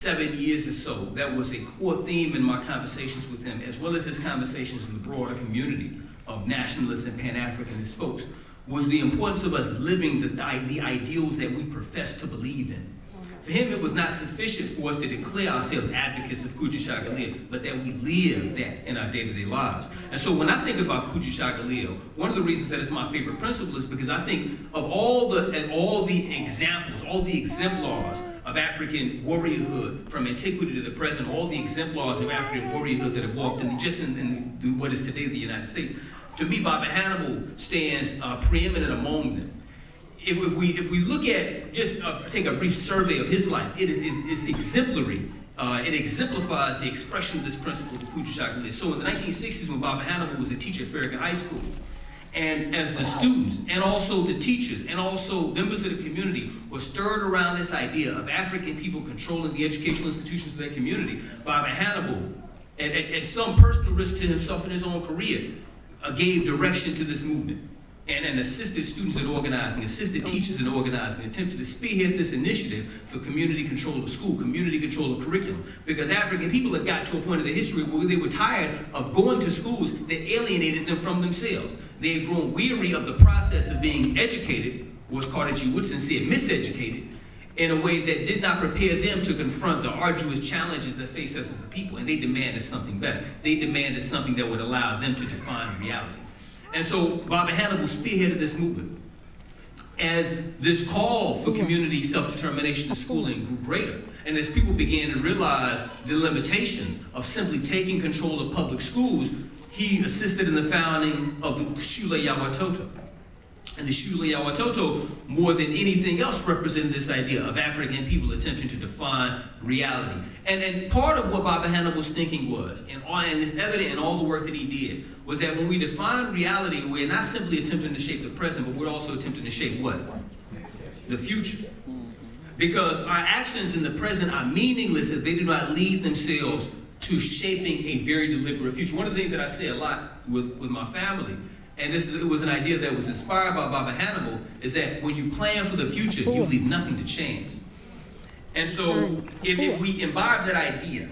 7 years or so, that was a core theme in my conversations with him, as well as his conversations in the broader community of nationalists and Pan-Africanist folks, was the importance of us living the ideals that we profess to believe in. For him, it was not sufficient for us to declare ourselves advocates of Kujichagulia, but that we live that in our day-to-day lives. And so when I think about Kujichagulia, one of the reasons that it's my favorite principle is because I think of all the examples, all the exemplars of African warriorhood from antiquity to the present, all the exemplars of African warriorhood that have walked in what is today the United States. To me, Baba Hannibal stands preeminent among them. If we look at, just take a brief survey of his life, it is exemplary. It exemplifies the expression of this principle of Kujichagulia. So in the 1960s, when Baba Hannibal was a teacher at Farragut High School, and as the students, and also the teachers, and also members of the community were stirred around this idea of African people controlling the educational institutions of their community, Baba Hannibal, at some personal risk to himself and his own career, gave direction to this movement. And assisted students in organizing, assisted teachers in organizing, attempted to spearhead this initiative for community control of school, community control of curriculum. Because African people had got to a point of their history where they were tired of going to schools that alienated them from themselves. They had grown weary of the process of being educated, or as Carter G. Woodson said, miseducated, in a way that did not prepare them to confront the arduous challenges that face us as a people. And they demanded something better. They demanded something that would allow them to define reality. And so Baba Hannibal spearheaded this movement. As this call for community self-determination in schooling grew greater, and as people began to realize the limitations of simply taking control of public schools, he assisted in the founding of the Shule ya Watoto. And the Shule ya Watoto, more than anything else, represented this idea of African people attempting to define reality. And part of what Baba Hannibal's thinking was, and it's evident in all the work that he did, was that when we define reality, we're not simply attempting to shape the present, but we're also attempting to shape what? The future. Because our actions in the present are meaningless if they do not lead themselves to shaping a very deliberate future. One of the things that I say a lot with my family, and it was an idea that was inspired by Baba Hannibal, is that when you plan for the future, you leave nothing to chance. And so if we imbibe that idea,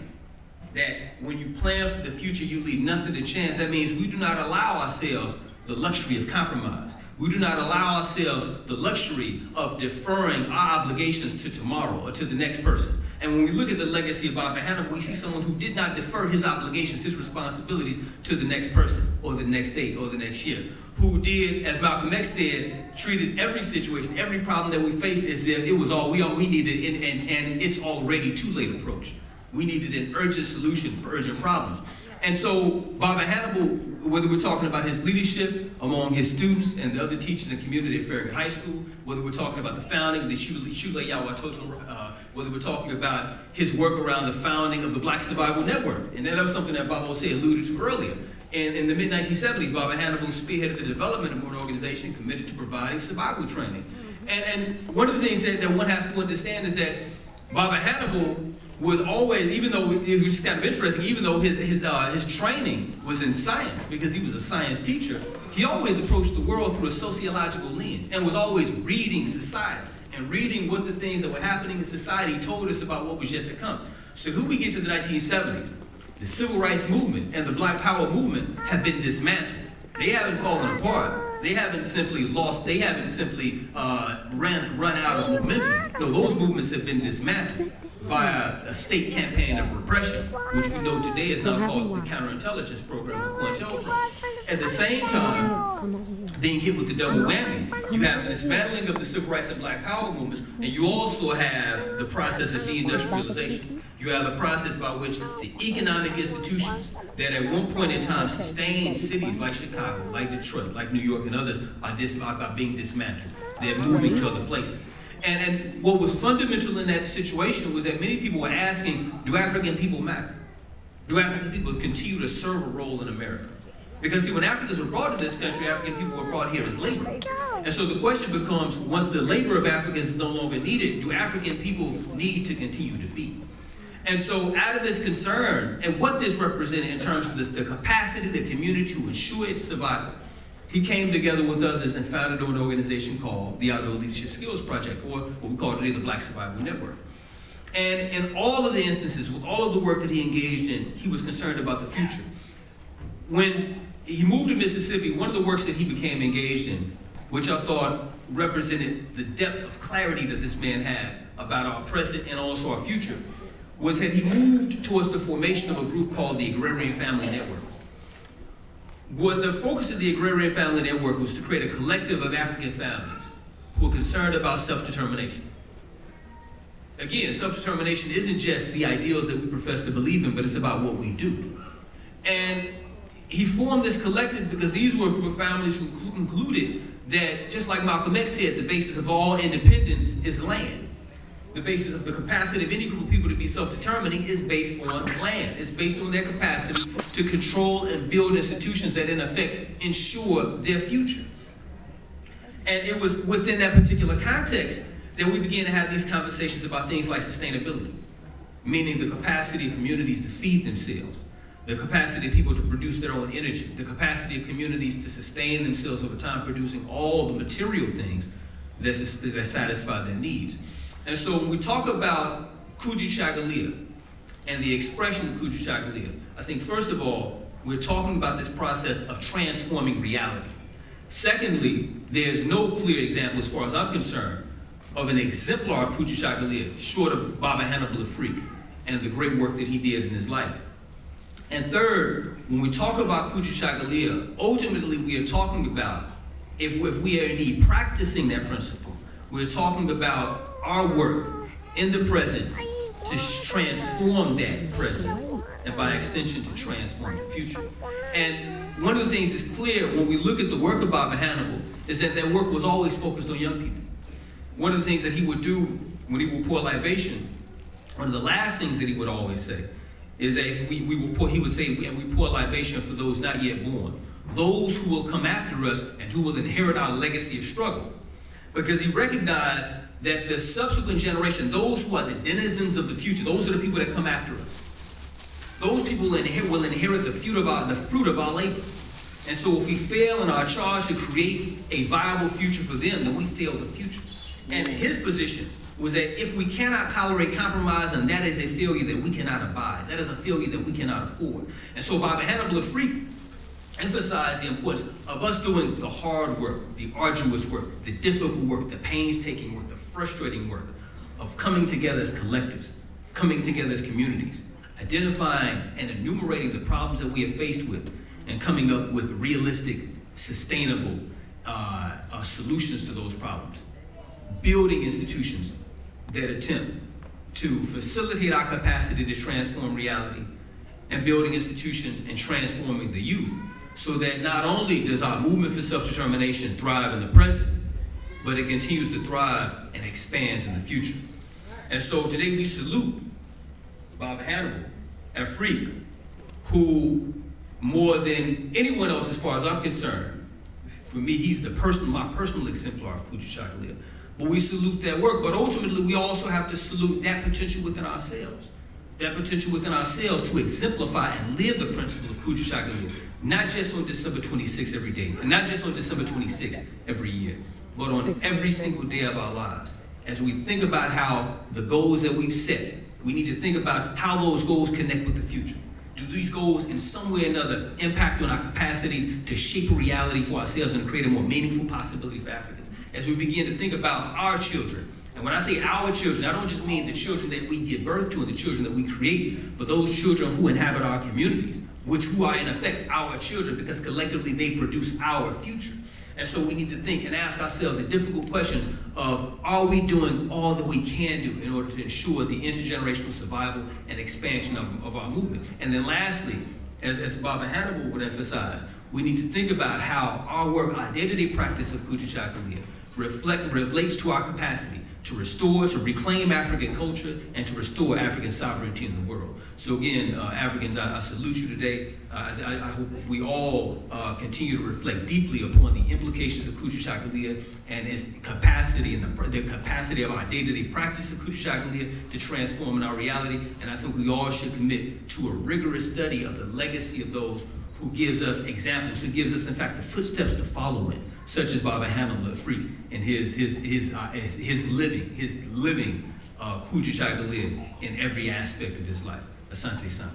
that when you plan for the future, you leave nothing to chance, that means we do not allow ourselves the luxury of compromise. We do not allow ourselves the luxury of deferring our obligations to tomorrow or to the next person. And when we look at the legacy of Baba Hannibal, we see someone who did not defer his obligations, his responsibilities to the next person or the next day or the next year. Who did, as Malcolm X said, treated every situation, every problem that we faced as if it was all we needed, and it's already too late approach. We needed an urgent solution for urgent problems. And so Baba Hannibal, whether we're talking about his leadership among his students and the other teachers and community at Farragut High School, whether we're talking about the founding of the Shule ya Watoto, whether we're talking about his work around the founding of the Black Survival Network, and that was something that Baba Hosea alluded to earlier. And in the mid-1970s, Baba Hannibal spearheaded the development of an organization committed to providing survival training. And one of the things that one has to understand is that Baba Hannibal was always, even though it was kind of interesting, even though his training was in science, because he was a science teacher, he always approached the world through a sociological lens and was always reading society and reading what the things that were happening in society told us about what was yet to come. So when we get to the 1970s, the civil rights movement and the Black Power movement have been dismantled. They haven't fallen apart. They haven't simply lost, they haven't simply run out of momentum. No, those movements have been dismantled via a state campaign of repression, which we know today is now called the counterintelligence program, the COINTELPRO. At the same time, being hit with the double whammy, you have the dismantling of the civil rights and Black Power movements, and you also have the process of deindustrialization. You have a process by which the economic institutions that at one point in time sustained cities like Chicago, like Detroit, like New York, and others are being dismantled. They're moving to other places. And what was fundamental in that situation was that many people were asking, do African people matter? Do African people continue to serve a role in America? Because see, when Africans were brought to this country, African people were brought here as labor. And so the question becomes, once the labor of Africans is no longer needed, do African people need to continue to be? And so out of this concern, and what this represented in terms of the capacity of the community to ensure its survival, he came together with others and founded an organization called the Outdoor Leadership Skills Project, or what we call today the Black Survival Network. And in all of the instances, with all of the work that he engaged in, he was concerned about the future. When he moved to Mississippi, one of the works that he became engaged in, which I thought represented the depth of clarity that this man had about our present and also our future, was that he moved towards the formation of a group called the Agrarian Family Network. What the focus of the Agrarian Family Network was to create a collective of African families who were concerned about self-determination. Again, self-determination isn't just the ideals that we profess to believe in, but it's about what we do. And he formed this collective because these were a group of families who concluded that, just like Malcolm X said, the basis of all independence is land. The basis of the capacity of any group of people to be self-determining is based on land. It's based on their capacity to control and build institutions that, in effect, ensure their future. And it was within that particular context that we began to have these conversations about things like sustainability, meaning the capacity of communities to feed themselves, the capacity of people to produce their own energy, the capacity of communities to sustain themselves over time, producing all the material things that satisfy their needs. And so when we talk about Kujichagulia and the expression of Kujichagulia, I think first of all, we're talking about this process of transforming reality. Secondly, there's no clear example, as far as I'm concerned, of an exemplar of Kujichagulia, short of Baba Hannibal Afrik and the great work that he did in his life. And third, when we talk about Kujichagulia, ultimately we are talking about, if we are indeed practicing that principle, we're talking about our work in the present to transform that present, and by extension to transform the future. And one of the things that's clear when we look at the work of Baba Hannibal is that that work was always focused on young people. One of the things that he would do when he would pour libation, one of the last things that he would always say is that he would say, we pour libation for those not yet born, those who will come after us and who will inherit our legacy of struggle. Because he recognized that the subsequent generation, those who are the denizens of the future, those are the people that come after us. Those people will inherit the fruit of our labor. And so if we fail in our charge to create a viable future for them, then we fail the future. And his position was that if we cannot tolerate compromise, and that is a failure that we cannot abide, that is a failure that we cannot afford. And so Baba Hannibal Afrik emphasized the importance of us doing the hard work, the arduous work, the difficult work, the painstaking work, the frustrating work of coming together as collectives, coming together as communities, identifying and enumerating the problems that we are faced with, and coming up with realistic, sustainable solutions to those problems. Building institutions that attempt to facilitate our capacity to transform reality, and building institutions and transforming the youth so that not only does our movement for self-determination thrive in the present, but it continues to thrive and expands in the future. And so today we salute Baba Hannibal Afrik, who more than anyone else, as far as I'm concerned, for me, he's my personal exemplar of Kujichagulia. But we salute that work, but ultimately we also have to salute that potential within ourselves. That potential within ourselves to exemplify and live the principle of Kujichagulia, not just on December 26th every day, and not just on December 26th every year, but on every single day of our lives. As we think about how the goals that we've set, we need to think about how those goals connect with the future. Do these goals in some way or another impact on our capacity to shape a reality for ourselves and create a more meaningful possibility for Africans? As we begin to think about our children, and when I say our children, I don't just mean the children that we give birth to and the children that we create, but those children who inhabit our communities, who are in effect our children, because collectively they produce our future. And so we need to think and ask ourselves the difficult questions of, are we doing all that we can do in order to ensure the intergenerational survival and expansion of our movement? And then lastly, as Baba Hannibal would emphasize, we need to think about how our work, our day-to-day practice of Kujichagulia, relates to our capacity to restore, to reclaim African culture, and to restore African sovereignty in the world. So again, Africans, I salute you today. I hope we all continue to reflect deeply upon the implications of Kujichagulia and its capacity and the capacity of our day-to-day practice of Kujichagulia to transform in our reality. And I think we all should commit to a rigorous study of the legacy of those who gives us examples, who gives us, in fact, the footsteps to follow in, such as Baba Hannibal Afrik and his living Kujichagulia in every aspect of his life. Asante Sana.